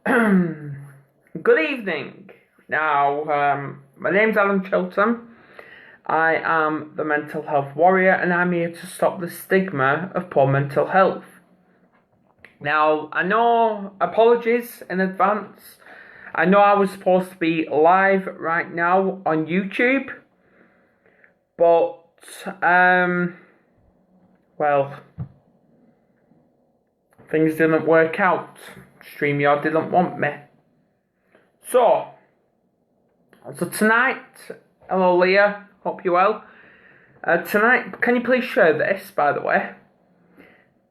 Good evening. Now, my name's Alan Chilton. I am the mental health warrior, and I'm here to stop the stigma of poor mental health. Now, I know, apologies in advance. I know I was supposed to be live right now on YouTube, but, well, things didn't work out. StreamYard didn't want me. So tonight, hello Leah, hope you're well. Tonight, can you please share this, by the way?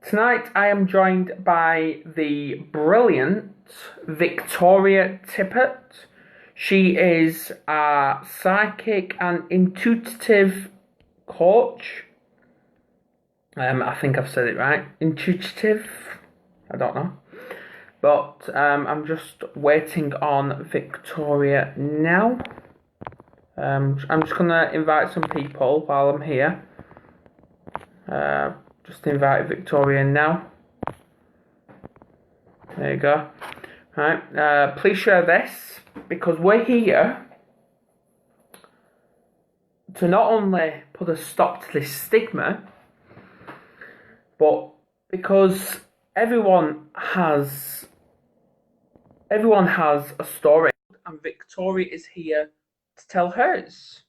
Tonight I am joined by the brilliant Victoria Tippett. She is a psychic and intuitive coach. I think I've said it right. Intuitive? I don't know. But I'm just waiting on Victoria now. I'm just going to invite some people while I'm here. Just invite Victoria now. There you go. Right. Please share this, because we're here to not only put a stop to this stigma, but because everyone has a story, and Victoria is here to tell hers.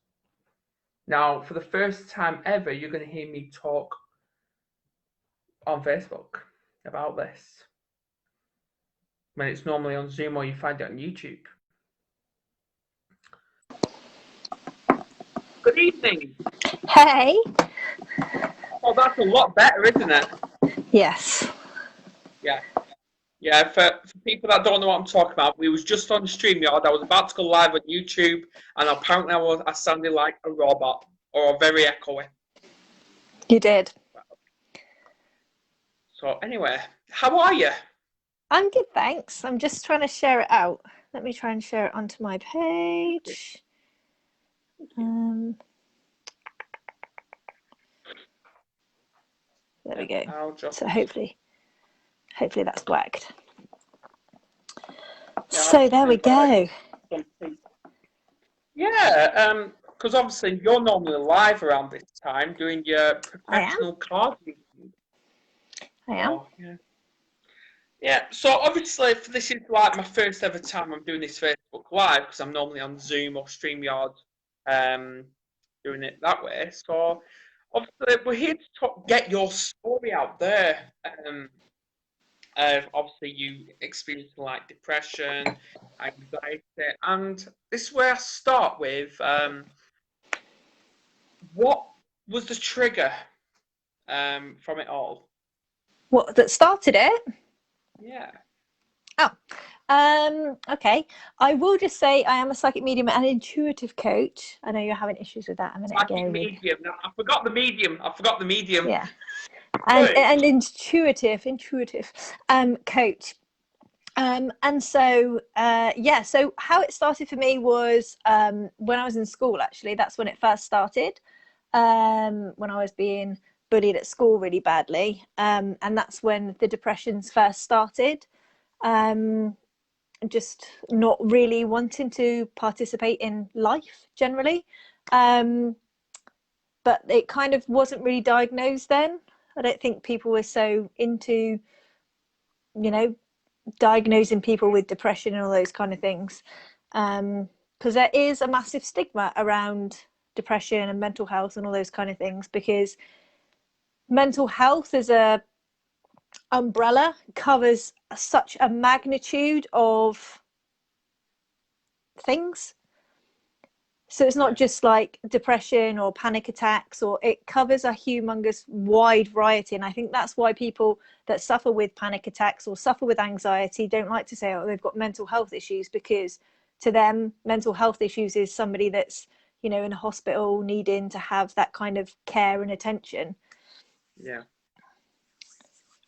Now, for the first time ever, you're going to hear me talk on Facebook about this, when it's normally on Zoom or you find it on YouTube. Good evening. Hey. Oh, that's a lot better, isn't it? Yes. Yeah, for people that don't know what I'm talking about, we was just on StreamYard. I was about to go live on YouTube, and apparently I sounded like a robot, or very echoey. You did. So anyway, how are you? I'm good, thanks. I'm just trying to share it out. Let me try and share it onto my page. There we go. So hopefully that's worked. So there we go. Yeah, because obviously you're normally live around this time doing your professional card reading. I am. Oh, yeah. So obviously, this is like my first ever time I'm doing this Facebook Live, because I'm normally on Zoom or StreamYard, doing it that way. So obviously, we're here to get your story out there. Obviously, you experiencing like depression, anxiety, and this is where I start with. What was the trigger from it all? What that started it? Yeah. Okay. I will just say I am a psychic medium and intuitive coach. I know you're having issues with that a minute ago. Medium. No, I forgot the medium. Yeah. And intuitive coach. And so so how it started for me was when I was in school. Actually, that's when it first started, when I was being bullied at school really badly, and that's when the depressions first started. Just not really wanting to participate in life generally, but it kind of wasn't really diagnosed then. I don't think people were so into, diagnosing people with depression and all those kind of things, because there is a massive stigma around depression and mental health and all those kind of things, because mental health as a umbrella covers such a magnitude of things. So it's not just like depression or panic attacks, or it covers a humongous wide variety. And I think that's why people that suffer with panic attacks or suffer with anxiety don't like to say, oh, they've got mental health issues, because to them, mental health issues is somebody that's, in a hospital needing to have that kind of care and attention. Yeah.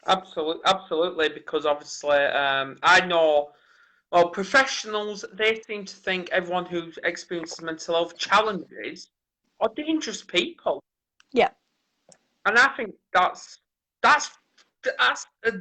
Absolutely, because obviously, I know, well, professionals, they seem to think everyone who experiences mental health challenges are dangerous people. Yeah. And I think that's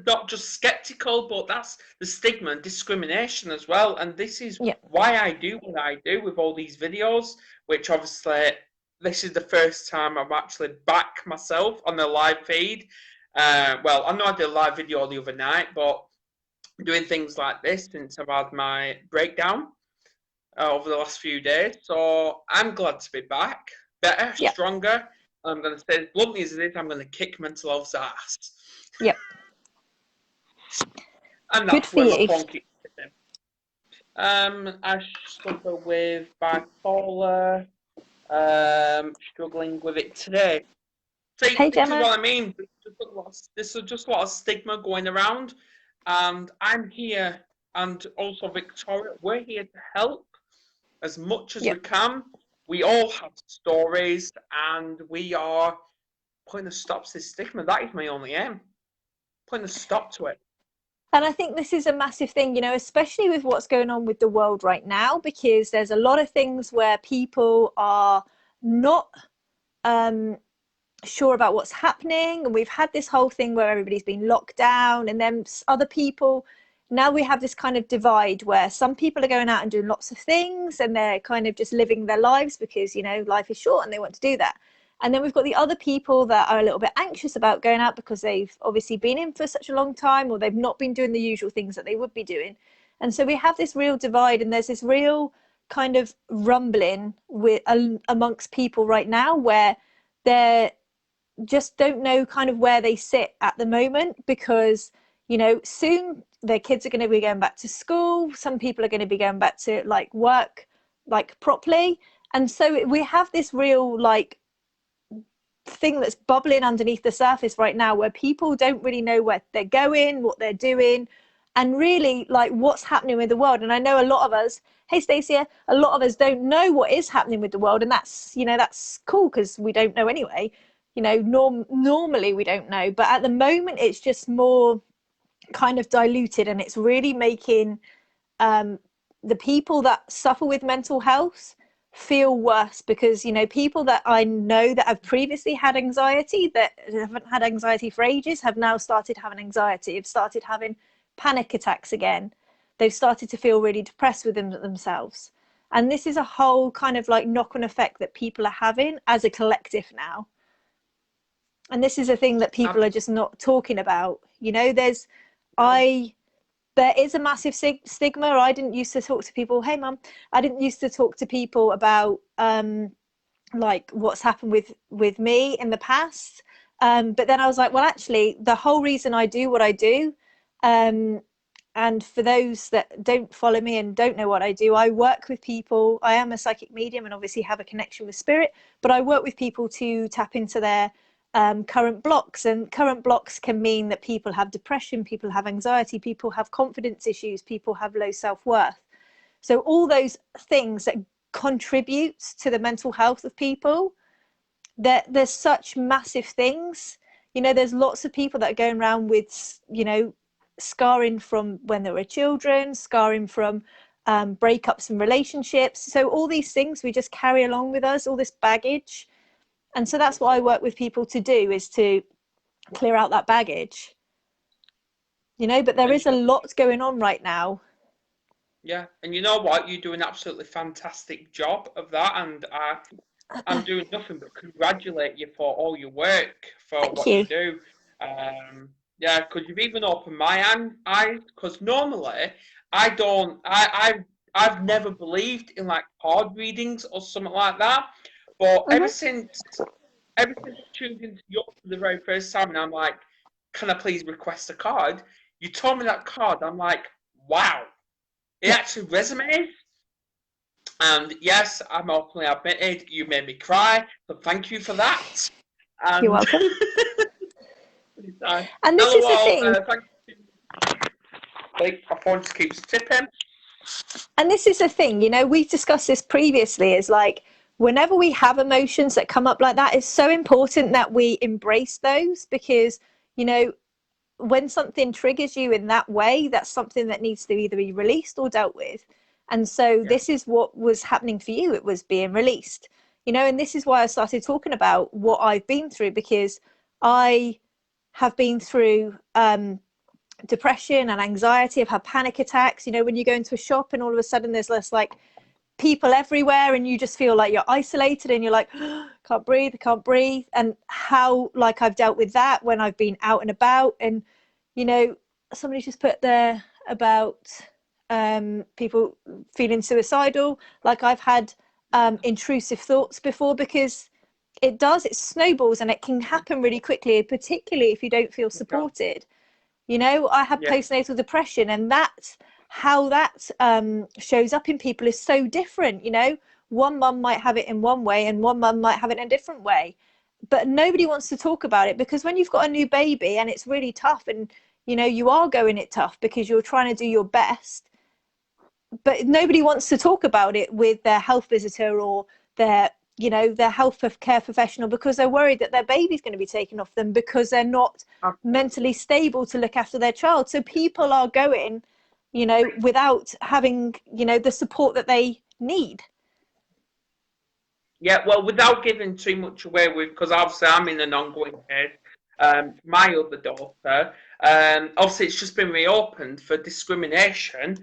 not just skeptical, but that's the stigma and discrimination as well. And this is Yeah. why I do what I do with all these videos, which obviously this is the first time I'm actually back myself on the live feed. Well, I know I did a live video the other night, but doing things like this since I've had my breakdown over the last few days. So I'm glad to be back, better, Yeah. stronger. I'm going to say as bluntly as it is, I'm going to kick mental health's ass. Yep. And Good that's for where my you. phone keeps sitting. I suffer with bipolar, struggling with it today. See, Hey, this is Gemma. what I mean. There's just a lot of stigma going around, and I'm here, and also Victoria, we're here to help as much as we Yep. can. We all have stories, and we are putting a stop to this stigma. That is my only aim. Putting a stop to it. And I think this is a massive thing, you know, especially with what's going on with the world right now, because there's a lot of things where people are not sure about what's happening. And we've had this whole thing where everybody's been locked down, and then other people, now we have this kind of divide where some people are going out and doing lots of things and they're kind of just living their lives because, you know, life is short and they want to do that. And then we've got the other people that are a little bit anxious about going out because they've obviously been in for such a long time, or they've not been doing the usual things that they would be doing. And so we have this real divide, and there's this real kind of rumbling with amongst people right now where they're just don't know kind of where they sit at the moment, because, you know, soon their kids are going to be going back to school. Some people are going to be going back to like work like properly. And so we have this real like thing that's bubbling underneath the surface right now where people don't really know where they're going, what they're doing, and really like what's happening with the world. And I know a lot of us, hey Stacia, a lot of us don't know what is happening with the world, and that's, you know, that's cool because we don't know anyway. You know, normally we don't know, but at the moment it's just more kind of diluted, and it's really making the people that suffer with mental health feel worse, because, you know, people that I know that have previously had anxiety, that haven't had anxiety for ages, have now started having anxiety, have started having panic attacks again. They've started to feel really depressed with themselves. And this is a whole kind of like knock-on effect that people are having as a collective now. And this is a thing that people are just not talking about. You know, there is a massive stigma. I didn't used to talk to people, hey mum, I didn't used to talk to people about like what's happened with me in the past, but then I was like, well, actually the whole reason I do what I do, and for those that don't follow me and don't know what I do, I work with people. I am a psychic medium and obviously have a connection with spirit, but I work with people to tap into their current blocks. And current blocks can mean that people have depression, people have anxiety, people have confidence issues, people have low self-worth. So all those things that contributes to the mental health of people, there's such massive things. You know, there's lots of people that are going around with, you know, scarring from when they were children, scarring from breakups and relationships. So all these things we just carry along with us, all this baggage. And so that's what I work with people to do, is to clear out that baggage, you know. But there is a lot going on right now. Yeah, and you know what? You do an absolutely fantastic job of that, and I'm doing nothing but congratulate you for all your work, for Thank what you you. do. Yeah, because you've even opened my eyes. Because normally I don't, I've never believed in like card readings or something like that. But ever since I tuned into yours for the very first time, and I'm like, can I please request a card? You told me that card. I'm like, wow, it actually resonates. And yes, I'm openly admitted, you made me cry, so thank you for that. You're And welcome. And this is the LOL, thing. thank you. Like, my phone just keeps tipping. And this is the thing, you know, we discussed this previously, is like whenever we have emotions that come up like that, it's so important that we embrace those, because, you know, when something triggers you in that way, that's something that needs to either be released or dealt with. And so this is what was happening for you. It was being released, you know. And this is why I started talking about what I've been through, because I have been through depression and anxiety, have had panic attacks. You know, when you go into a shop and all of a sudden there's less like people everywhere and you just feel like you're isolated and you're like, oh, can't breathe, I can't breathe. And how like I've dealt with that when I've been out and about. And, you know, somebody just put there about people feeling suicidal. Like I've had intrusive thoughts before, because it snowballs and it can happen really quickly, particularly if you don't feel supported. You know, I had postnatal depression, and that's how that shows up in people is so different. You know, one mum might have it in one way and one mum might have it in a different way, but nobody wants to talk about it, because when you've got a new baby and it's really tough, and you know you are going it tough because you're trying to do your best, but nobody wants to talk about it with their health visitor or their, you know, their health care professional, because they're worried that their baby's going to be taken off them because they're not mentally stable to look after their child. So people are going, you know, without having, you know, the support that they need. Yeah, well, without giving too much away, with, because obviously I'm in an ongoing case. My other daughter, obviously it's just been reopened for discrimination.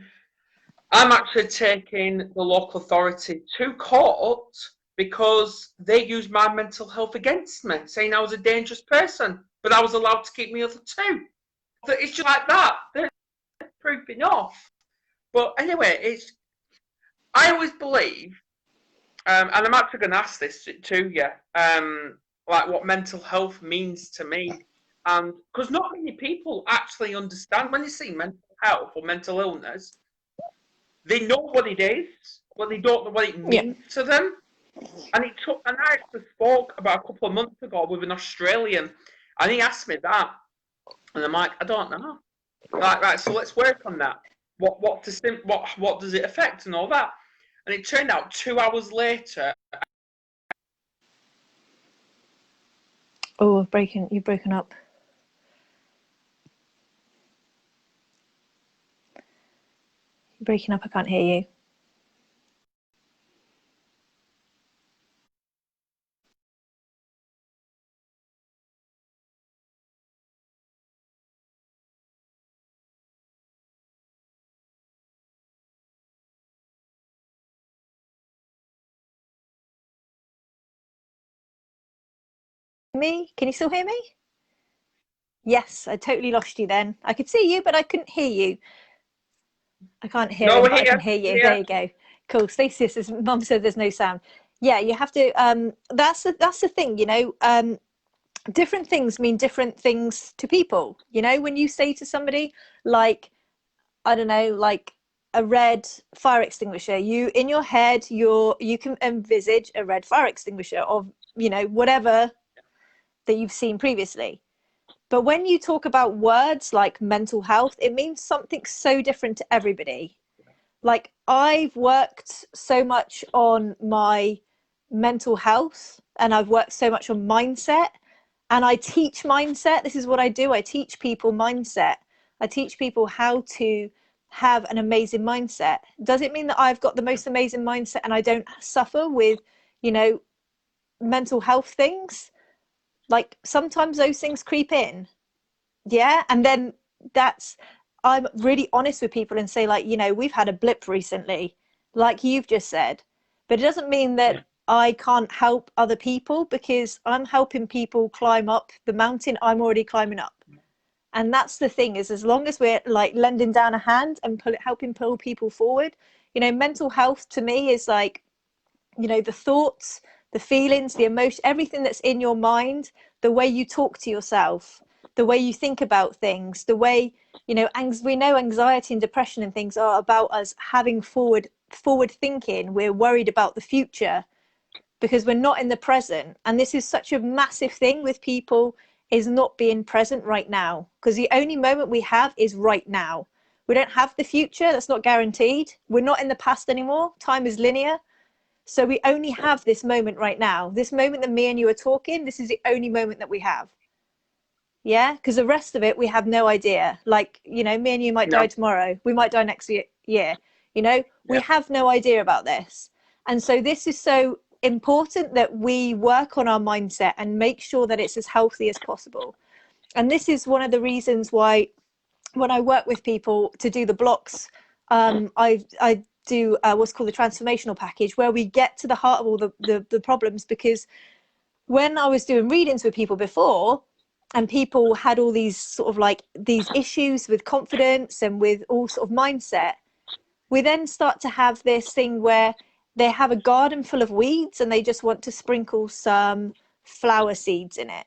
I'm actually taking the local authority to court because they used my mental health against me, saying I was a dangerous person, but I was allowed to keep my other two. So it's just like that. They're proof enough. But anyway, I always believe, and I'm actually going to ask this to you, like what mental health means to me. And because not many people actually understand when you see mental health or mental illness, they know what it is, but they don't know what it means to them. And I actually spoke about a couple of months ago with an Australian, and he asked me that, and I'm like, I don't know. Right, so let's work on that. What does it affect and all that? And it turned out 2 hours later. Oh, you've broken up. You're breaking up, I can't hear you. Me? Can you still hear me? Yes, I totally lost you then. I could see you, but I couldn't hear you. I can't hear him, but I can hear you. There you go. Cool. Stacey says, Mum said there's no sound. Yeah, you have to. That's the thing, you know. Different things mean different things to people. You know, when you say to somebody, like, I don't know, like a red fire extinguisher, you in your head, you can envisage a red fire extinguisher of, you know, whatever that you've seen previously. But when you talk about words like mental health, it means something so different to everybody. Like I've worked so much on my mental health and I've worked so much on mindset, and I teach mindset. This is what I do. I teach people mindset. I teach people how to have an amazing mindset. Does it mean that I've got the most amazing mindset and I don't suffer with, you know, mental health things? Like sometimes those things creep in. Yeah. And then I'm really honest with people and say, like, you know, we've had a blip recently, like you've just said, but it doesn't mean that I can't help other people, because I'm helping people climb up the mountain I'm already climbing up. And that's the thing, is as long as we're like lending down a hand and helping pull people forward, you know, mental health to me is like, you know, the thoughts, the feelings, the emotion, everything that's in your mind, the way you talk to yourself, the way you think about things, the way, you know, we know anxiety and depression and things are about us having forward thinking. We're worried about the future because we're not in the present. And this is such a massive thing with people, is not being present right now, because the only moment we have is right now. We don't have the future. That's not guaranteed. We're not in the past anymore. Time is linear. So we only have this moment right now. This moment that me and you are talking, this is the only moment that we have. Yeah, because the rest of it, we have no idea. Like, you know, me and you might die tomorrow. We might die next year. You know, we have no idea about this. And so this is so important that we work on our mindset and make sure that it's as healthy as possible. And this is one of the reasons why when I work with people to do the blocks, I do what's called the transformational package, where we get to the heart of all the problems. Because when I was doing readings with people before, and people had all these sort of like these issues with confidence and with all sort of mindset, we then start to have this thing where they have a garden full of weeds and they just want to sprinkle some flower seeds in it.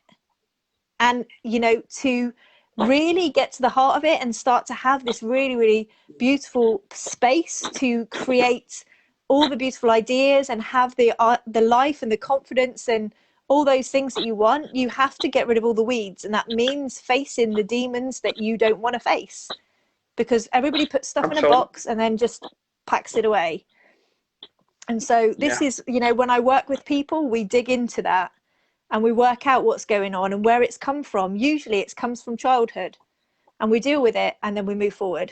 And, you know, to really get to the heart of it and start to have this really, really beautiful space to create all the beautiful ideas and have the life and the confidence and all those things that you want, you have to get rid of all the weeds. And that means facing the demons that you don't want to face, because everybody puts stuff in a box and then just packs it away. And so this is, you know, when I work with people, we dig into that and we work out what's going on and where it's come from. Usually it comes from childhood, and we deal with it and then we move forward.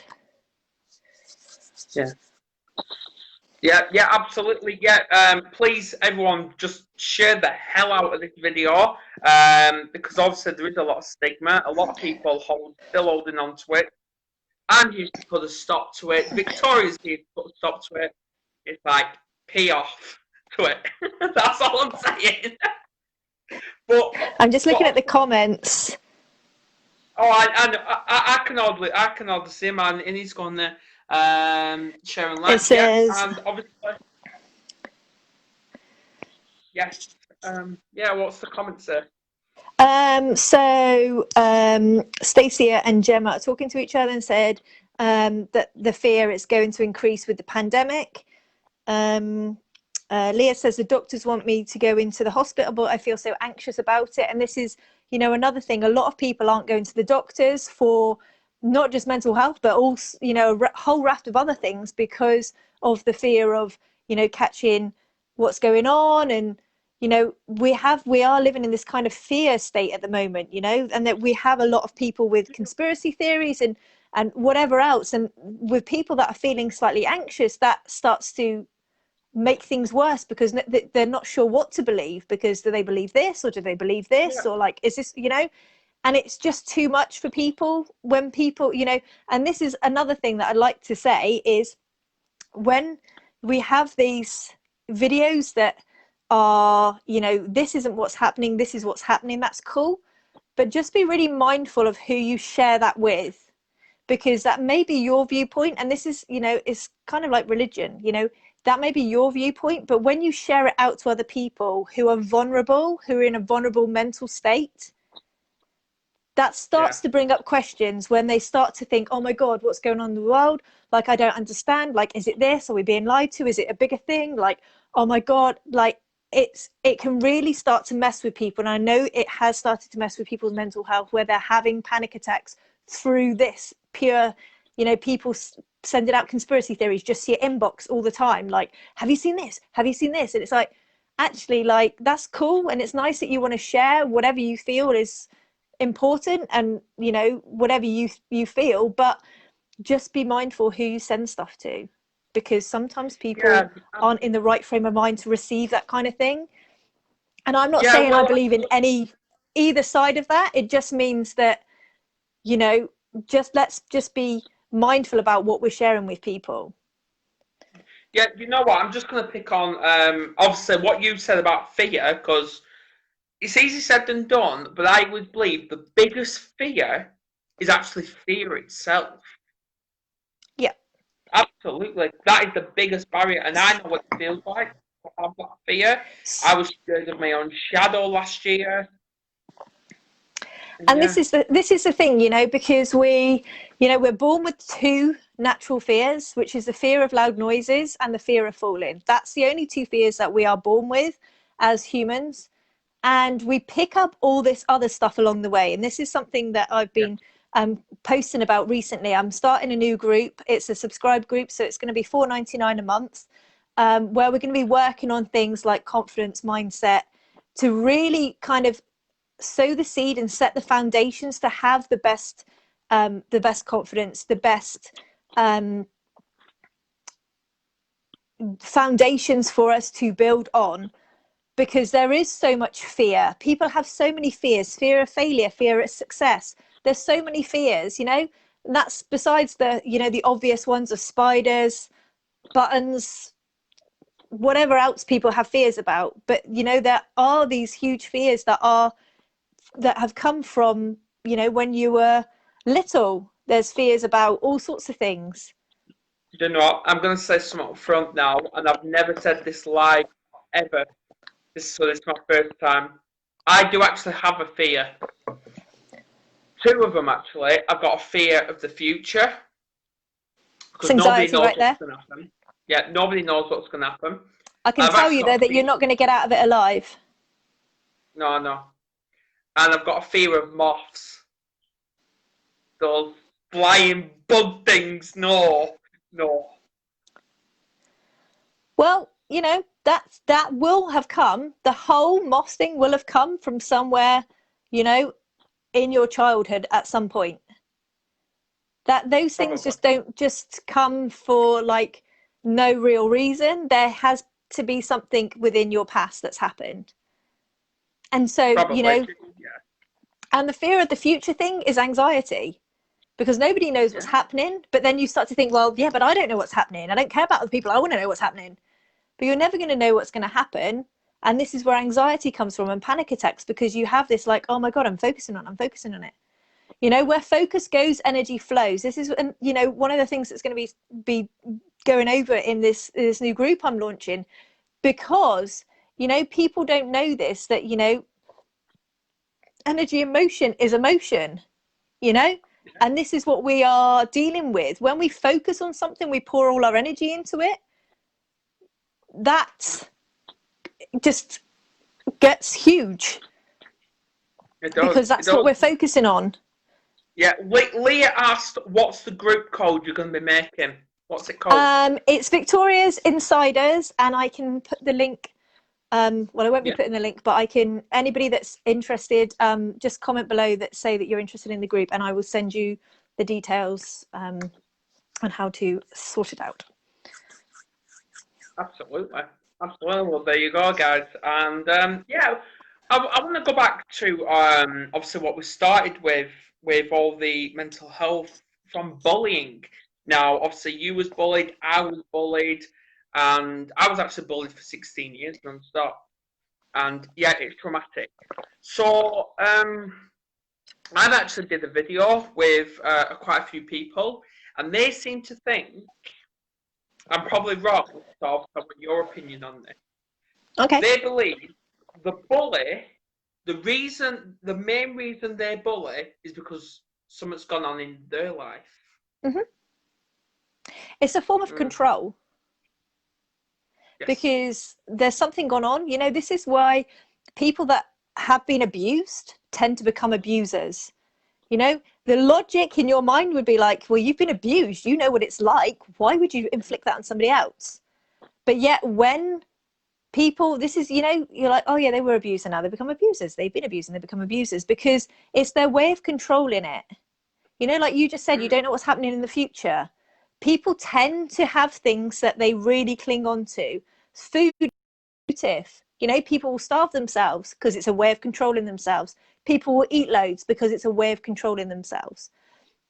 Yeah, absolutely. Yeah, please, everyone, just share the hell out of this video, because obviously there is a lot of stigma. A lot of people still holding on to it. I'm here to put a stop to it. Victoria's here to put a stop to it. It's like, pee off to it. That's all I'm saying. But I'm just looking at the comments. Oh, I can hardly see him, and he's gone there, sharing live. It says, and obviously, yes, what's the comment, sir? Stacia and Gemma are talking to each other and said that the fear is going to increase with the pandemic. Leah says the doctors want me to go into the hospital, but I feel so anxious about it. And this is, you know, another thing. A lot of people aren't going to the doctors for not just mental health, but also, you know, a whole raft of other things because of the fear of, you know, catching what's going on. And, you know, we are living in this kind of fear state at the moment, you know, and that we have a lot of people with conspiracy theories and whatever else. And with people that are feeling slightly anxious, that starts to make things worse because they're not sure what to believe, because do they believe this or do they believe this, or like, is this, you know, and it's just too much for people when people, you know. And this is another thing that I'd like to say is when we have these videos that are, you know, this isn't what's happening, this is what's happening, that's cool, but just be really mindful of who you share that with, because that may be your viewpoint. And this is, you know, it's kind of like religion, you know, that may be your viewpoint, but when you share it out to other people who are vulnerable, who are in a vulnerable mental state, that starts to bring up questions when they start to think, oh my God, what's going on in the world? Like, I don't understand. Like, is it this? Are we being lied to? Is it a bigger thing? Like, oh my God, like it can really start to mess with people. And I know it has started to mess with people's mental health, where they're having panic attacks through this pure, you know, people sending out conspiracy theories just to your inbox all the time. Like, have you seen this? Have you seen this? And it's like, actually, like, that's cool. And it's nice that you want to share whatever you feel is important, and, you know, whatever you feel, but just be mindful who you send stuff to, because sometimes people aren't in the right frame of mind to receive that kind of thing. And I'm not saying I believe in either side of that. It just means that, you know, let's just be mindful about what we're sharing with people. Yeah, you know what? I'm just going to pick on, obviously, what you said about fear, because it's easy said than done, but I would believe the biggest fear is actually fear itself. Yeah. Absolutely. That is the biggest barrier, and I know what it feels like to have that fear. I was scared of my own shadow last year. And this is the thing, you know, because we're born with two natural fears, which is the fear of loud noises and the fear of falling. That's the only two fears that we are born with as humans. And we pick up all this other stuff along the way. And this is something that I've been posting about recently. I'm starting a new group. It's a subscribe group, so it's going to be $4.99 a month, where we're going to be working on things like confidence, mindset, to really kind of sow the seed and set the foundations to have the best confidence, the best foundations for us to build on, because there is so much fear. People have so many fears: fear of failure, fear of success. There's so many fears, you know. And that's besides the, you know, the obvious ones of spiders, buttons, whatever else people have fears about. But you know, there are these huge fears that have come from, you know, when you were little. There's fears about all sorts of things. You know what? I'm going to say something up front now, and I've never said this live ever. This is my first time. I do actually have a fear. Two of them, actually. I've got a fear of the future, because It's nobody anxiety knows right there. what's going to happen. Yeah, nobody knows what's going to happen. I can tell you though that you're not going to get out of it alive. No, no. And I've got a fear of moths. Those flying bug things. No, no. Well, you know, that will have come. The whole moss thing will have come from somewhere, you know, in your childhood at some point. That those things Probably. just don't just come for like no real reason. There has to be something within your past that's happened. And so, Probably. you know, Yeah. and the fear of the future thing is anxiety, because nobody knows what's happening. But then you start to think, well, yeah, but I don't know what's happening. I don't care about other people. I want to know what's happening. But you're never going to know what's going to happen. And this is where anxiety comes from, and panic attacks, because you have this like, oh my God, I'm focusing on it. You know, where focus goes, energy flows. This is, you know, one of the things that's going to be going over in this new group I'm launching, because, you know, people don't know this, that, you know, energy and motion is emotion, you know, and this is what we are dealing with. When we focus on something, we pour all our energy into it. That just gets huge. It does. Because that's what we're focusing on. Yeah, Leah asked, what's the group code you're going to be making? What's it called? It's Victoria's Insiders, and I can put the link. Well, I won't be putting the link, but I can. Anybody that's interested, just comment below that say that you're interested in the group, and I will send you the details on how to sort it out. Absolutely. Well, there you go, guys. And yeah, I want to go back to obviously what we started with all the mental health from bullying. Now, obviously, you was bullied, I was bullied, and I was actually bullied for 16 years non-stop. And yeah, it's traumatic. So I've actually did a video with quite a few people, and they seem to think I'm probably wrong, so I want your opinion on this. Okay. They believe the bully, the main reason they bully is because something's gone on in their life. Mm-hmm. It's a form of control. Yes. Because there's something gone on. You know, this is why people that have been abused tend to become abusers. You know, the logic in your mind would be like, well, you've been abused. You know what it's like. Why would you inflict that on somebody else? But yet when people, this is, you know, you're like, oh yeah, they were abused and now they become abusers. They've been abused and they become abusers, because it's their way of controlling it. You know, like you just said, you don't know what's happening in the future. People tend to have things that they really cling on to. Food, you know, people will starve themselves because it's a way of controlling themselves. People will eat loads because it's a way of controlling themselves.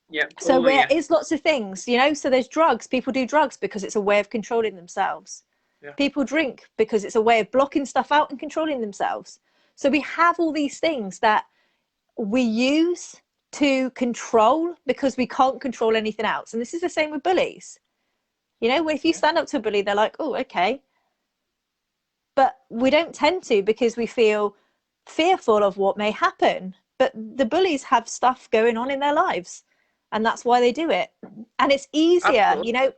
Yeah. So there is lots of things, you know. So there's drugs. People do drugs because it's a way of controlling themselves. Yeah. People drink because it's a way of blocking stuff out and controlling themselves. So we have all these things that we use to control because we can't control anything else. And this is the same with bullies. You know, if you stand up to a bully, they're like, oh, okay. But we don't tend to, because we feel fearful of what may happen. But the bullies have stuff going on in their lives, and that's why they do it. And it's easier. Absolutely. You know,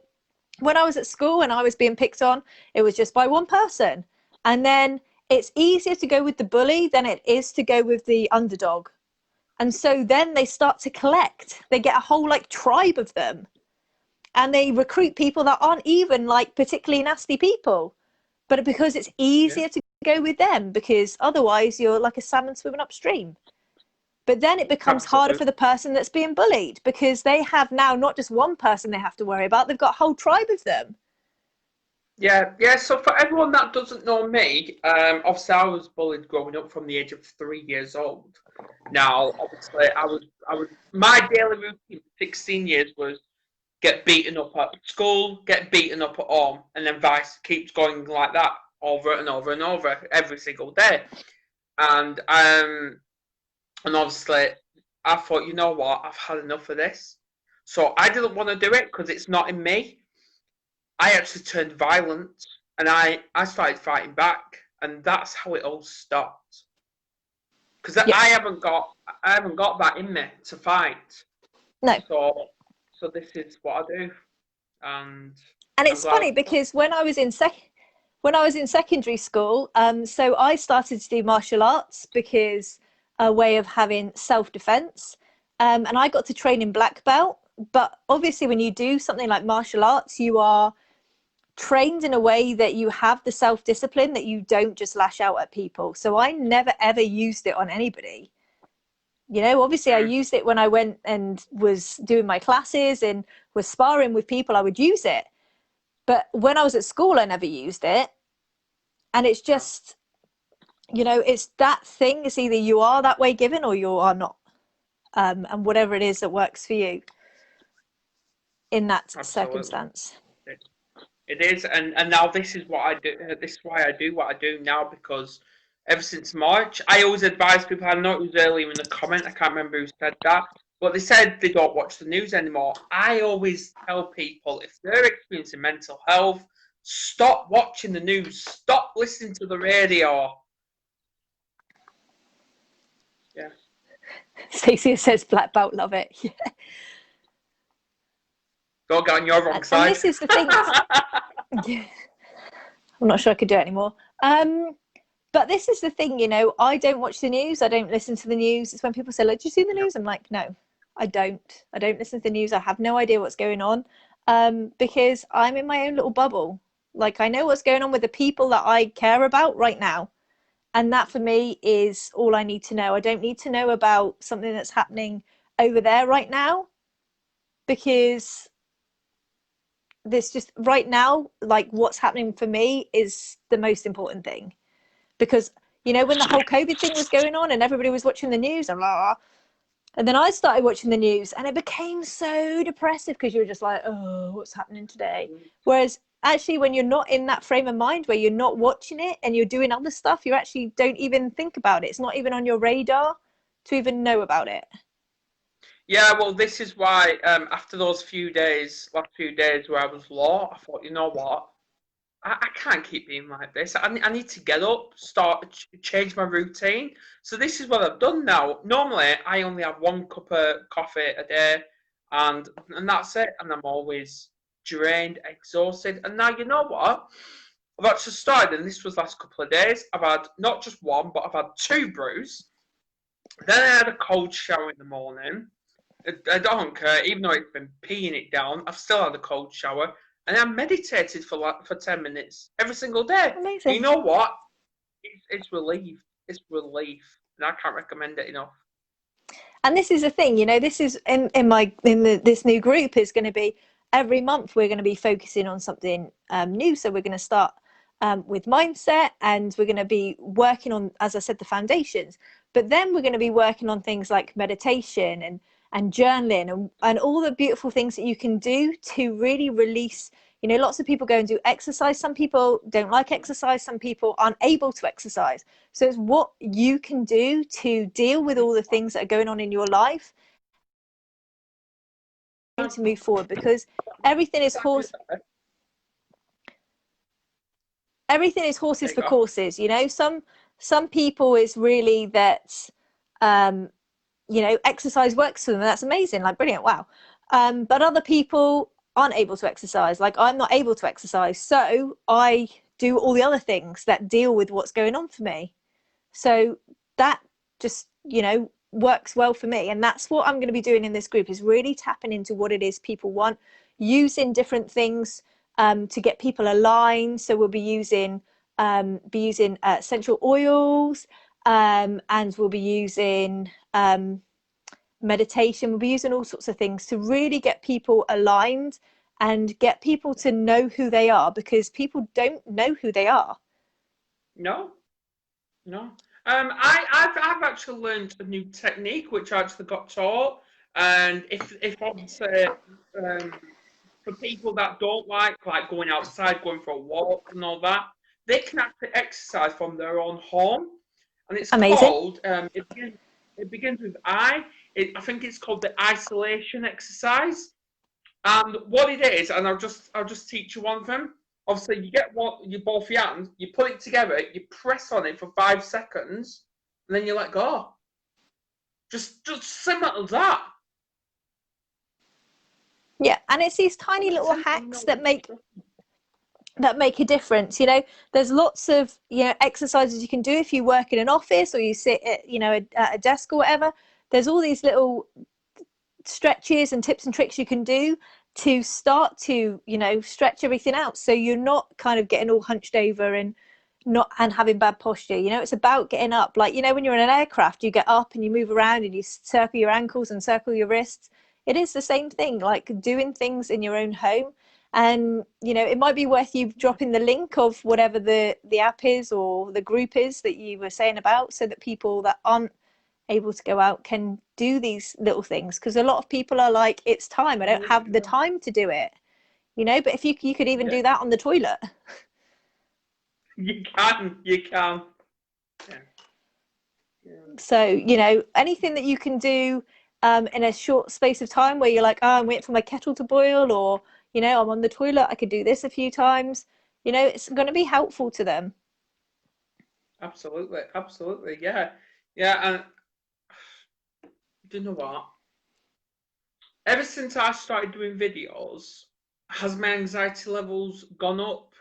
when I was at school and I was being picked on, it was just by one person. And then it's easier to go with the bully than it is to go with the underdog. And so then they start to collect. They get a whole like tribe of them. And they recruit people that aren't even like particularly nasty people. But because it's easier to go with them, because otherwise you're like a salmon swimming upstream. But then it becomes harder for the person that's being bullied, because they have now not just one person they have to worry about, they've got a whole tribe of them. Yeah. So for everyone that doesn't know me, obviously I was bullied growing up from the age of 3 years old. Now, obviously, my daily routine for 16 years was get beaten up at school, get beaten up at home, and then vice keeps going like that over and over and over every single day. And and obviously, I thought, you know what, I've had enough of this. So I didn't want to do it because it's not in me. I actually turned violent, and I started fighting back, and that's how it all stopped. Because Yeah. I haven't got that in me to fight. No. So this is what I do, and And I'm it's glad. funny because when I was in secondary school, so I started to do martial arts because a way of having self-defense, and I got to train in black belt. But obviously, when you do something like martial arts, you are trained in a way that you have the self-discipline that you don't just lash out at people. So I never ever used it on anybody. Obviously I Mm, used it when I went and was doing my classes and was sparring with people. I would use it, but when I was at school I never used it. And it's no, just, it's that thing. It's either you are that way given or you are not, and whatever it is that works for you in that absolutely. circumstance. It is, and now this is what I do. This is why I do what I do now because ever since March, I always advise people. I know it was earlier in the comment. I can't remember who said that, but they said they don't watch the news anymore. I always tell people if they're experiencing mental health, stop watching the news. Stop listening to the radio. Yeah, Stacey says black belt, love it. Yeah. don't get on your wrong And side. this is the thing. Yeah. I'm not sure I could do it anymore. But this is the thing, I don't watch the news. I don't listen to the news. It's when people say, like, do you see the Yep. news? I'm like, no, I don't. I don't listen to the news. I have no idea what's going on, because I'm in my own little bubble. Like, I know what's going on with the people that I care about right now. And that for me is all I need to know. I don't need to know about something that's happening over there right now, because this just right now, like what's happening for me is the most important thing. Because when the whole COVID thing was going on and everybody was watching the news and blah, blah, and then I started watching the news and it became so depressive because you were just like, oh, what's happening today? Whereas actually, when you're not in that frame of mind where you're not watching it and you're doing other stuff, you actually don't even think about it. It's not even on your radar to even know about it. Yeah, well, this is why after those last few days where I was low, I thought, you know what? I can't keep being like this. I need to get up, change my routine. So this is what I've done now. Normally, I only have one cup of coffee a day, and that's it. And I'm always drained, exhausted. And now you know what? I've actually started, and this was last couple of days. I've had not just one, but I've had two brews. Then I had a cold shower in the morning. I don't care, even though it's been peeing it down, I've still had a cold shower, and I meditated for 10 minutes every single day. And you Amazing. know what? It's relief. It's relief, and I can't recommend it enough. And this is the thing, this is this new group is going to be every month we're going to be focusing on something new. So we're going to start with mindset, and we're going to be working on, as I said, the foundations. But then we're going to be working on things like meditation and journaling and all the beautiful things that you can do to really release. Lots of people go and do exercise. Some people don't like exercise. Some people aren't able to exercise. So it's what you can do to deal with all the things that are going on in your life to move forward, because everything is horse everything is There horses you for go. courses. Some people is really that um exercise works for them, and that's amazing, like brilliant, wow. But other people aren't able to exercise. Like, I'm not able to exercise, so I do all the other things that deal with what's going on for me. So that just works well for me, and that's what I'm going to be doing in this group, is really tapping into what it is people want, using different things to get people aligned. So we'll be using essential oils, and we'll be using meditation. We'll be using all sorts of things to really get people aligned and get people to know who they are, because people don't know who they are. No, no. I've actually learned a new technique which I actually got taught, and if I would say, for people that don't like going outside, going for a walk and all that, they can actually exercise from their own home, and it's Amazing. called it begins with I. I think it's called the isolation exercise. And what it is, and I'll just teach you one of them. Obviously, you get both your hands, you put it together, you press on it for 5 seconds, and then you let go. Just similar to that. Yeah, and it's these tiny little hacks that make a difference. There's lots of exercises you can do if you work in an office or you sit at a desk or whatever. There's all these little stretches and tips and tricks you can do to start to stretch everything out, so you're not kind of getting all hunched over and having bad posture. It's about getting up, like when you're in an aircraft, you get up and you move around and you circle your ankles and circle your wrists. It is the same thing, like doing things in your own home. And it might be worth you dropping the link of whatever the app is or the group is that you were saying about, so that people that aren't able to go out can do these little things, because a lot of people are like, it's time, I don't have the time to do it, but if you could even do that on the toilet. You can. Yeah. So anything that you can do in a short space of time, where you're like, oh, I'm waiting for my kettle to boil, or I'm on the toilet, I could do this a few times. It's going to be helpful to them. Absolutely, yeah. And do you know what? Ever since I started doing videos, has my anxiety levels gone up?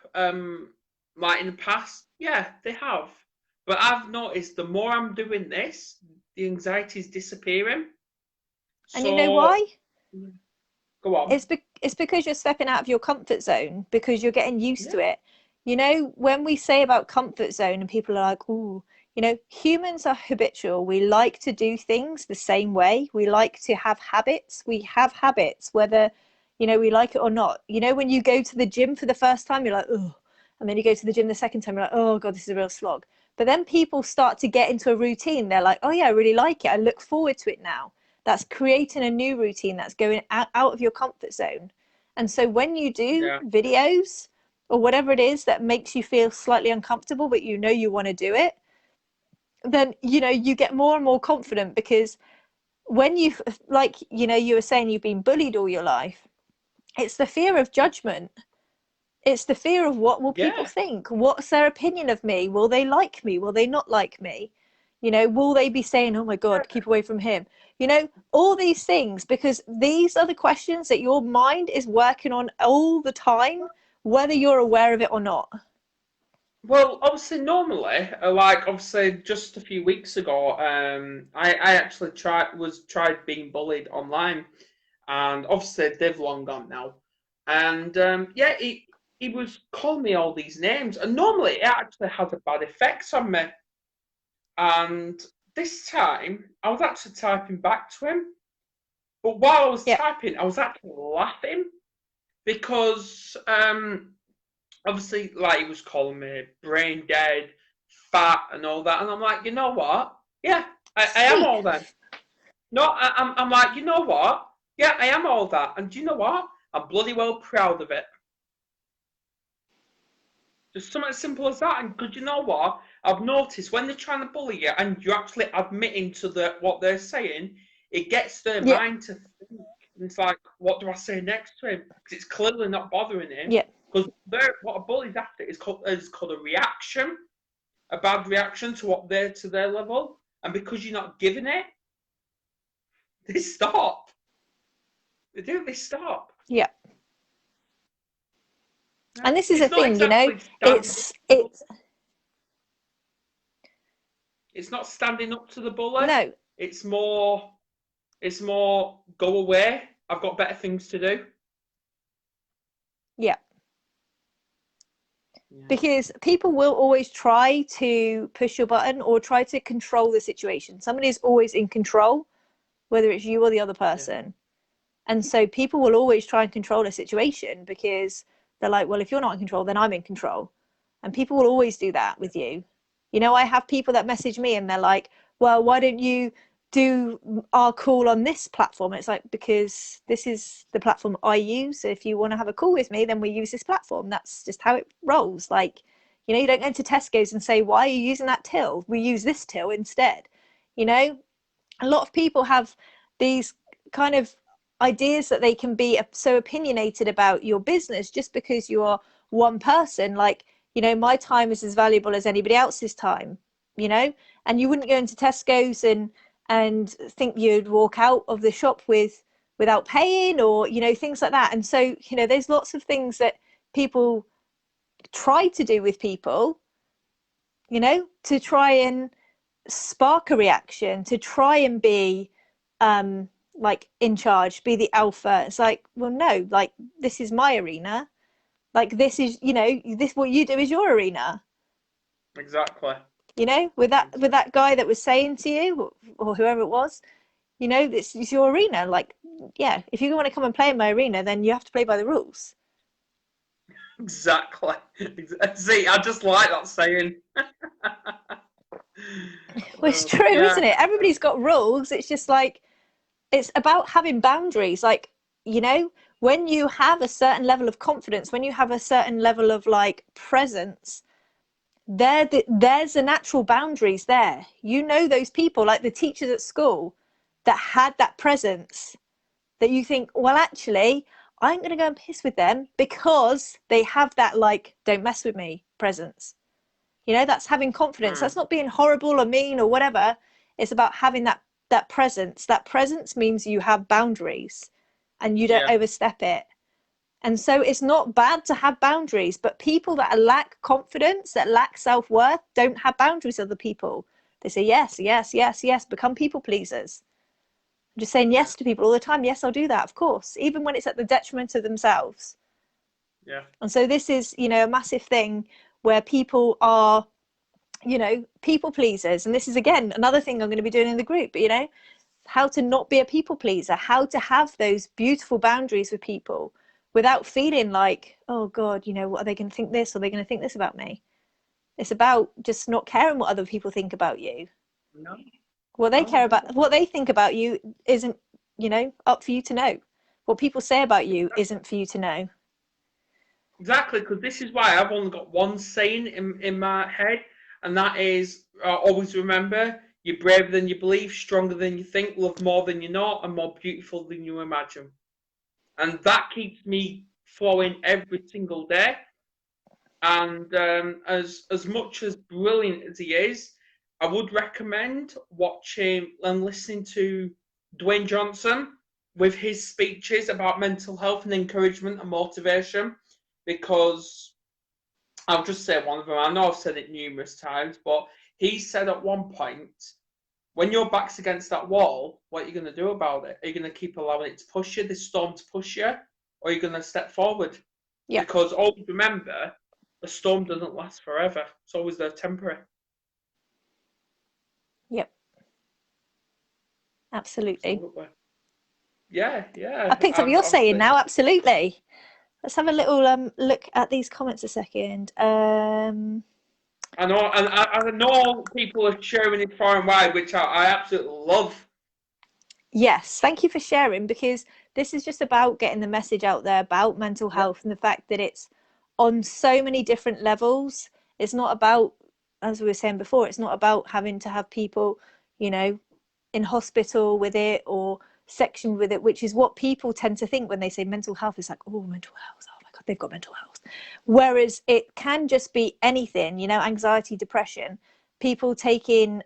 Like in the past? Yeah, they have. But I've noticed the more I'm doing this, the anxiety is disappearing. And you know why? Go on. It's because you're stepping out of your comfort zone, because you're getting used to Yeah. it. When we say about comfort zone and people are like, ooh, humans are habitual. We like to do things the same way. We like to have habits. We have habits, whether, we like it or not. When you go to the gym for the first time, you're like, oh, and then you go to the gym the second time, you're like, oh God, this is a real slog. But then people start to get into a routine. They're like, oh yeah, I really like it. I look forward to it now. That's creating a new routine. That's going out of your comfort zone. And so when you do videos or whatever it is that makes you feel slightly uncomfortable, but you want to do it, then you get more and more confident, because when you you were saying you've been bullied all your life, it's the fear of judgment. It's the fear of, what will people think? What's their opinion of me? Will they like me? Will they not like me? Will they be saying, oh my God, keep away from him? All these things, because these are the questions that your mind is working on all the time, whether you're aware of it or not. Well, obviously, normally, like obviously, just a few weeks ago, I actually tried being bullied online, and obviously they've long gone now. And yeah, he was calling me all these names, and normally it actually has a bad effect on me. And this time, I was actually typing back to him, but while I was Yeah. typing, I was actually laughing because obviously, like, he was calling me brain dead, fat, and all that, and I'm like, you know what? Yeah, I am all that. No, I'm like, you know what? Yeah, I am all that, and do you know what? I'm bloody well proud of it. Just something as simple as that. And because you know what? I've noticed when they're trying to bully you and you're actually admitting to what they're saying, it gets their Yeah. mind to think. And it's like, what do I say next to him? Because it's clearly not bothering him. Yeah. Because what a bully's after is called a reaction, a bad reaction to to their level. And because you're not giving it, they stop. They stop. Yeah. Yeah. And this is It's a not thing, exactly it's not standing up to the bully. No. It's more go away. I've got better things to do. Yeah. Because people will always try to push your button or try to control the situation. Somebody is always in control, whether it's you or the other person. And so people will always try and control a situation because they're like, well, if you're not in control, then I'm in control. And people will always do that with you. You know, I have people that message me and they're like, well, why don't you do our call on this platform? And it's like, because this is the platform I use. So if you want to have a call with me, then we use this platform. That's just how it rolls. Like, you know, you don't go into Tesco's and say, why are you using that till? We use this till instead. You know, a lot of people have these kind of ideas that they can be so opinionated about your business just because you are one person. Like, you know, my time is as valuable as anybody else's time, you know, and you wouldn't go into Tesco's and think you'd walk out of the shop without paying, or, you know, things like that. And so, you know, there's lots of things that people try to do with people, you know, to try and spark a reaction, to try and be like in charge, be the alpha. It's like, well, no, like, this is my arena. Like, this is, you know, this, what you do is your arena. Exactly. You know, with that guy that was saying to you, or whoever it was, you know, this is your arena. Like, yeah, if you want to come and play in my arena, then you have to play by the rules. Exactly. See, I just like that saying. Well, it's true, Yeah. isn't it? Everybody's got rules. It's just like, it's about having boundaries. Like, you know, when you have a certain level of confidence, when you have a certain level of like presence, there's the natural boundaries there. You know, those people, like the teachers at school that had that presence, that you think, well, actually, I'm going to go and piss with them because they have that, like, don't mess with me presence. You know, that's having confidence. That's not being horrible or mean or whatever. It's about having that presence. That presence means you have boundaries and you don't overstep it. And so it's not bad to have boundaries, but people that lack confidence, that lack self-worth, don't have boundaries with other people. They say yes, yes, yes, yes, become people pleasers. I'm just saying yes to people all the time. Yes, I'll do that, of course, even when it's at the detriment of themselves. Yeah. And so this is, you know, a massive thing where people are, you know, people pleasers. And this is, again, another thing I'm going to be doing in the group, you know, how to not be a people pleaser, how to have those beautiful boundaries with people without feeling like, oh God, you know, what are they going to think this? Or are they going to think this about me? It's about just not caring what other people think about you. No. What they care about, what they think about you isn't, you know, up for you to know. What people say about you isn't for you to know. Exactly, because this is why I've only got one saying in my head, and that is always remember, you're braver than you believe, stronger than you think, love more than you know, and more beautiful than you imagine. And that keeps me flowing every single day. And as much as brilliant as he is, I would recommend watching and listening to Dwayne Johnson with his speeches about mental health and encouragement and motivation, because I'll just say one of them. I know I've said it numerous times, but he said at one point, when your back's against that wall, what are you going to do about it? Are you going to keep allowing it to push you, this storm to push you, or are you going to step forward? Yeah. Because always remember, the storm doesn't last forever. It's always there temporary. Yep. Absolutely. Absolutely. Yeah, yeah. I picked up what you're saying now. Absolutely. Let's have a little look at these comments a second. I know, and I know people are sharing it far and wide, which I absolutely love. Yes, thank you for sharing, because this is just about getting the message out there about mental health and the fact that it's on so many different levels. It's not about, as we were saying before, it's not about having to have people, you know, in hospital with it or sectioned with it, which is what people tend to think when they say mental health. It's like, oh, mental health. Oh my God, they've got mental health. Whereas it can just be anything, you know, anxiety, depression, people taking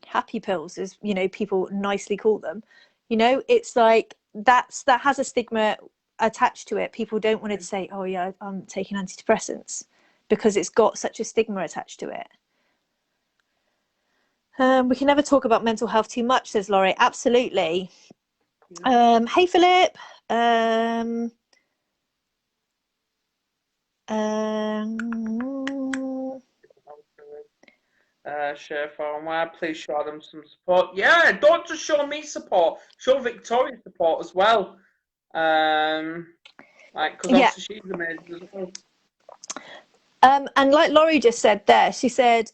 happy pills, as you know, people nicely call them. You know, it's like that has a stigma attached to it. People don't want to say, oh yeah, I'm taking antidepressants, because it's got such a stigma attached to it. We can never talk about mental health too much, says Laurie. Absolutely. Hey Philip. share firmware. Please show them some support. Yeah, don't just show me support. Show Victoria support as well. Because Yeah. obviously she's amazing as well. And like Laurie just said there, she said,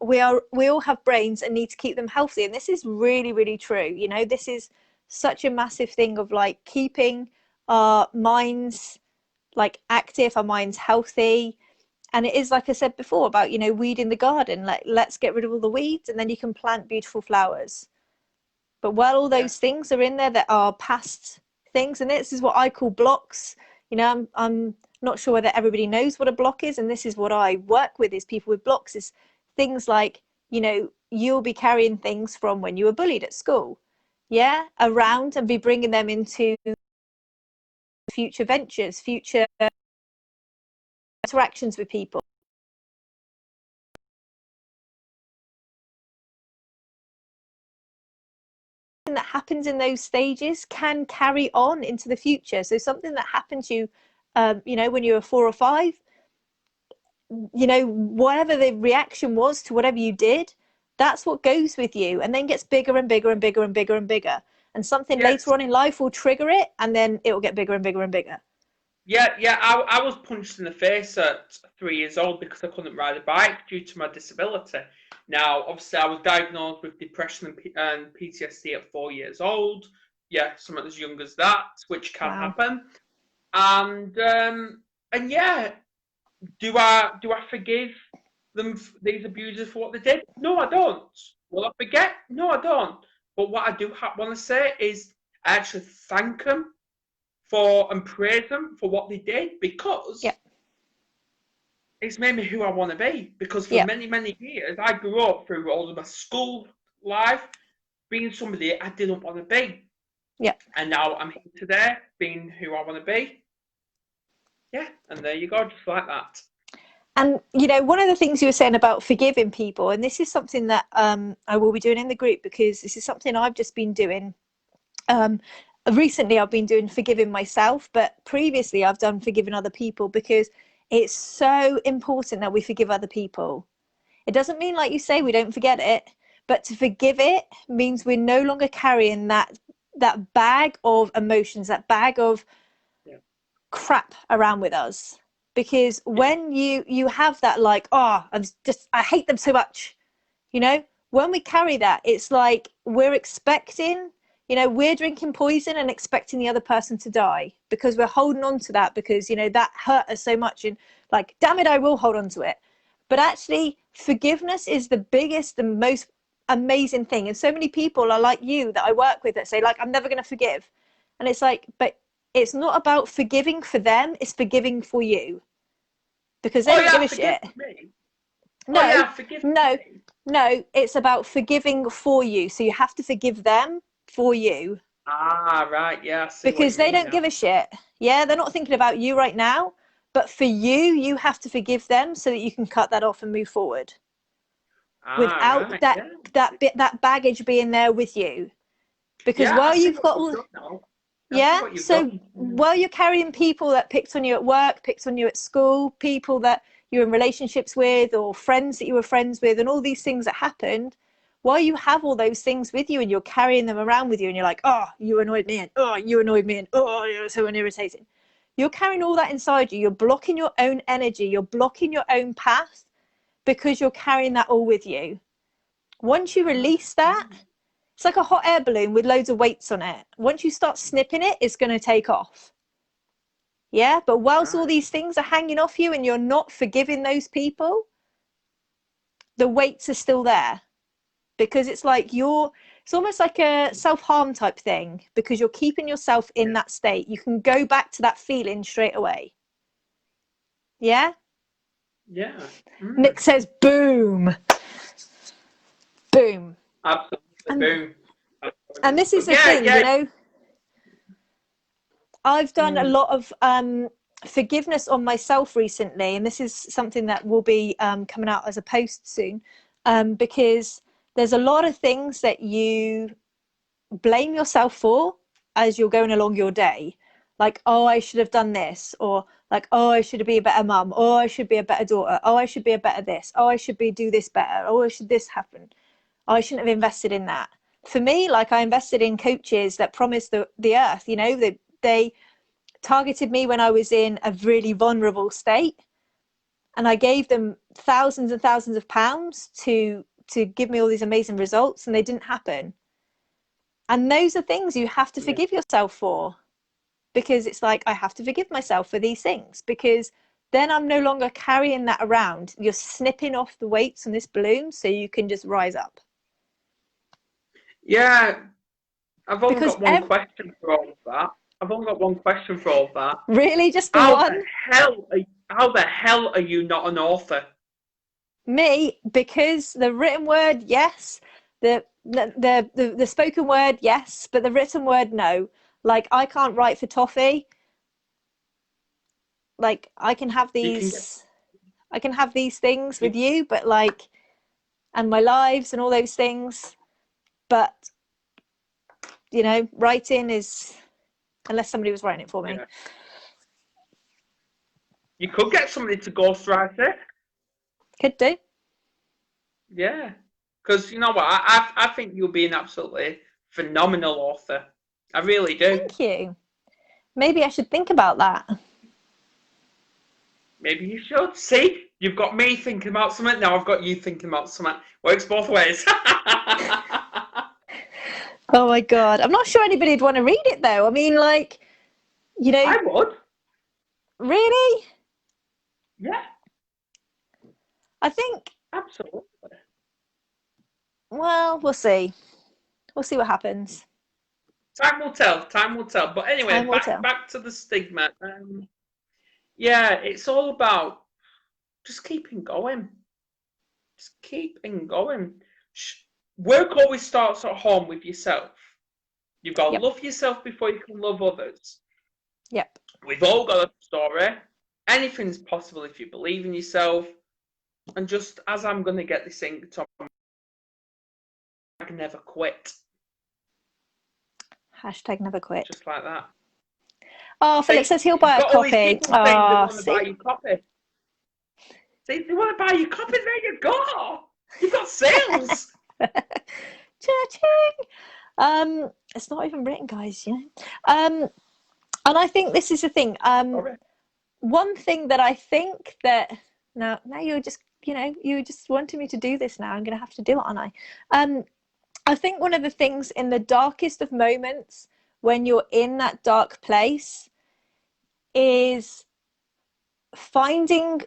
we all have brains and need to keep them healthy. And this is really, really true. You know, this is such a massive thing of like keeping our minds like active, our minds healthy. And it is, like I said before, about, you know, weeding the garden. Like, let's get rid of all the weeds and then you can plant beautiful flowers. But while all those things are in there that are past things, and this is what I call blocks, you know, I'm not sure whether everybody knows what a block is, and this is what I work with, is people with blocks, is things like, you know, you'll be carrying things from when you were bullied at school, around, and be bringing them into future ventures, future interactions with people. That happens in those stages can carry on into the future. So something that happened to you, you know, when you were 4 or 5, you know, whatever the reaction was to whatever you did, that's what goes with you, and then gets bigger and bigger and bigger and bigger and bigger. And something later on in life will trigger it, and then it will get bigger and bigger and bigger. I was punched in the face at 3 years old because I couldn't ride a bike due to my disability. Now, obviously, I was diagnosed with depression and PTSD at 4 years old. Yeah, something as young as that, which can happen. And yeah, do I forgive them, these abusers, for what they did? No, I don't. Will I forget? No, I don't. But what I do want to say is I actually thank them and praise them for what they did, because it's made me who I want to be. Because for many, many years, I grew up through all of my school life being somebody I didn't want to be. Yeah. And now I'm here today being who I want to be. Yeah, and there you go, just like that. And, you know, one of the things you were saying about forgiving people, and this is something that I will be doing in the group, because this is something I've just been doing. Recently, I've been doing forgiving myself, but previously I've done forgiving other people, because it's so important that we forgive other people. It doesn't mean, like you say, we don't forget it, but to forgive it means we're no longer carrying that bag of emotions, that bag of crap around with us. Because when you have that, like, oh, I hate them so much, you know, when we carry that, it's like we're expecting, you know, we're drinking poison and expecting the other person to die, because we're holding on to that, because, you know, that hurt us so much, and like, damn it, I will hold on to it. But actually, forgiveness is the biggest, the most amazing thing. And so many people are like you that I work with that say, like, I'm never going to forgive. And it's like, but it's not about forgiving for them, it's forgiving for you. Because they don't give a shit. No, it's about forgiving for you. So you have to forgive them for you. Right, yeah. Because they don't give a shit. Yeah, they're not thinking about you right now. But for you, you have to forgive them so that you can cut that off and move forward. Without that baggage being there with you. Because while you've got all... while you're carrying people that picked on you at work, picked on you at school, people that you're in relationships with, or friends that you were friends with, and all these things that happened, while you have all those things with you and you're carrying them around with you, and you're like, oh, you annoyed me, and oh, you annoyed me, and oh, you're so irritating. You're carrying all that inside you. You're blocking your own energy. You're blocking your own path, because you're carrying that all with you. Once you release that, it's like a hot air balloon with loads of weights on it. Once you start snipping it, it's going to take off. Yeah, but whilst all these things are hanging off you and you're not forgiving those people, the weights are still there, because it's like it's almost like a self-harm type thing, because you're keeping yourself in that state. You can go back to that feeling straight away. Yeah? Yeah. Nick says, boom. Boom. Absolutely, boom. And this is the thing, you know, I've done a lot of forgiveness on myself recently, and this is something that will be coming out as a post soon, because there's a lot of things that you blame yourself for as you're going along your day. like, oh, I should have done this, or like, oh, I should be a better mum, oh, I should be a better daughter, oh, I should be a better this, oh, I should be do this better, oh, should this happen, oh, I shouldn't have invested in that. For me, like, I invested in coaches that promised the earth, you know, they targeted me when I was in a really vulnerable state, and I gave them thousands and thousands of pounds to give me all these amazing results, and they didn't happen. And those are things you have to forgive yourself for, because it's like, I have to forgive myself for these things, because then I'm no longer carrying that around. You're snipping off the weights on this balloon so you can just rise up. Yeah, I've only Because got one question for all of that. I've only got one question for all of that. Really, just the How one? how the hell are you not an author? Me, because the written word, yes. The spoken word, yes, but the written word, no. Like, I can't write for toffee. Like, I can have these things with you, but like, and my lives and all those things, but you know, writing is, unless somebody was writing it for me. Yeah. You could get somebody to ghostwrite it. Could do. Yeah, because you know what, I think you'll be an absolutely phenomenal author. I really do. Thank you. Maybe I should think about that. Maybe you should. See, you've got me thinking about something, now I've got you thinking about something. Works both ways. Oh my God. I'm not sure anybody'd want to read it though. I mean, like, you know. I would. Really? Yeah. I think. Absolutely. Well, we'll see. We'll see what happens. Time will tell. Time will tell. But anyway, back to the stigma. Yeah, it's all about just keeping going. Just keeping going. Work always starts at home with yourself. You've got to love yourself before you can love others. Yep. We've all got a story. Anything's possible if you believe in yourself. And just as I'm going to get this thing, never quit. Hashtag never quit. Just like that. Oh, Philip says he'll buy a copy. Oh, they want to buy your copy. See, they want to buy your copy. There you go. You've got sales. Cha-ching. It's not even written, guys. You know. And I think this is the thing. One thing that I think that now you're just, you know, you just wanted me to do this. Now I'm going to have to do it, aren't I? I think one of the things in the darkest of moments, when you're in that dark place, is finding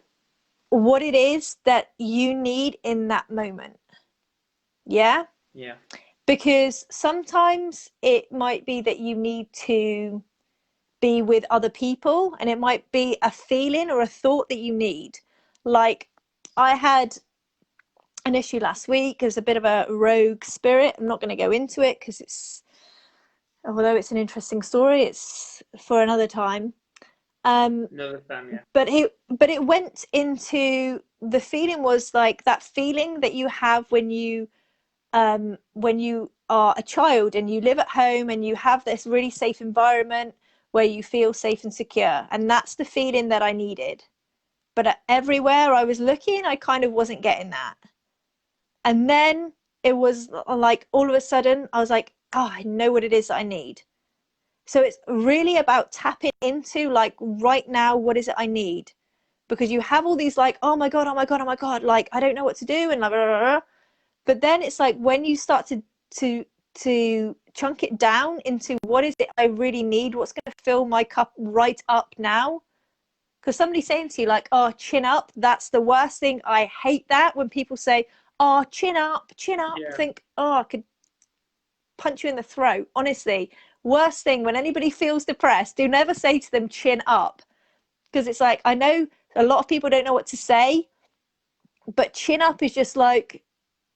what it is that you need in that moment. Yeah? Yeah. Because sometimes it might be that you need to be with other people, and it might be a feeling or a thought that you need. Like, I had an issue last week. There's a bit of a rogue spirit. I'm not going to go into it because although it's an interesting story, it's for another time. Another time, yeah. But it went into, the feeling was like that feeling that you have when you are a child and you live at home and you have this really safe environment where you feel safe and secure. And that's the feeling that I needed. But everywhere I was looking, I kind of wasn't getting that. And then it was like, all of a sudden, I was like, oh, I know what it is that I need. So it's really about tapping into, like, right now, what is it I need? Because you have all these, like, oh my God, oh my God, oh my God, like, I don't know what to do, and blah, blah, blah, blah. But then it's like, when you start to chunk it down into what is it I really need, what's going to fill my cup right up now. Because somebody's saying to you, like, oh, chin up, that's the worst thing. I hate that when people say, oh, chin up, chin up. Yeah. Think, oh, I could punch you in the throat. Honestly, worst thing, when anybody feels depressed, do never say to them, chin up. Because it's like, I know a lot of people don't know what to say, but chin up is just like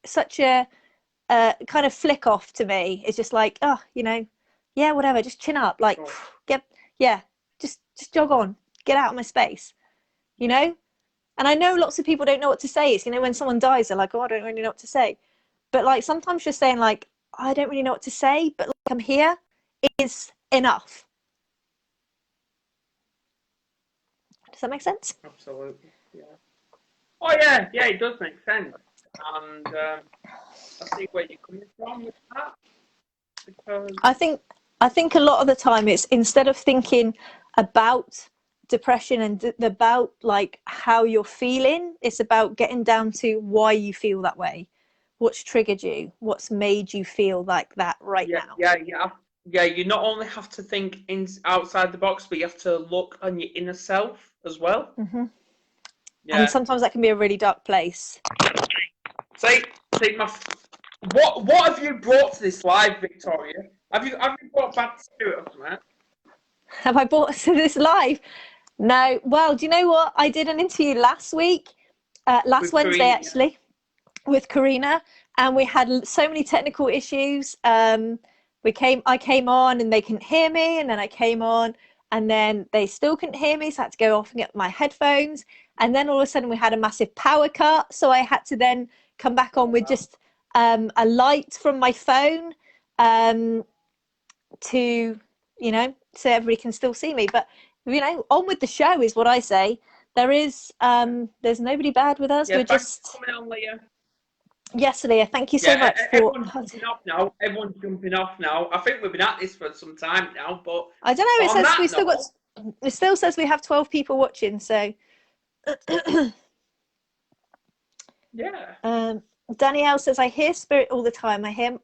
such a kind of flick off to me. It's just like, oh, you know, yeah, whatever, just chin up, like, just jog on, get out of my space, you know. And I know lots of people don't know what to say. It's, you know, when someone dies, they're like, oh, I don't really know what to say. But like, sometimes just saying, like, I don't really know what to say, but like, I'm here, is enough. Does that make sense? Absolutely. Yeah. Oh yeah, yeah, it does make sense, and I see where you're coming from with that because I think a lot of the time it's instead of thinking about depression and about like how you're feeling, it's about getting down to why you feel that way, what's triggered you, what's made you feel like that right yeah, now. yeah, yeah, yeah. You not only have to think outside the box, but you have to look on your inner self as well. And Yeah. sometimes that can be a really dark place. See, what have you brought to this live, Victoria? Have you brought bad spirit or something? Have I brought to this live? No. Well, do you know what? I did an interview last week, last With Wednesday Karina, actually, with Karina, and we had so many technical issues. I came on and they couldn't hear me, and then I came on and then they still couldn't hear me, so I had to go off and get my headphones. And then all of a sudden we had a massive power cut, so I had to then come back on with just a light from my phone to, so everybody can still see me. But on with the show is what I say. There's nobody bad with us. yeah, We're thanks just for coming on, Leah. Yes, Leah, thank you so Yeah, much for. everyone's jumping off now. Everyone's jumping off now. I think we've been at this for some time now, but I don't know. It on says that note, It still says we have 12 people watching. So, yeah. Danielle says I hear spirit all the time. I hear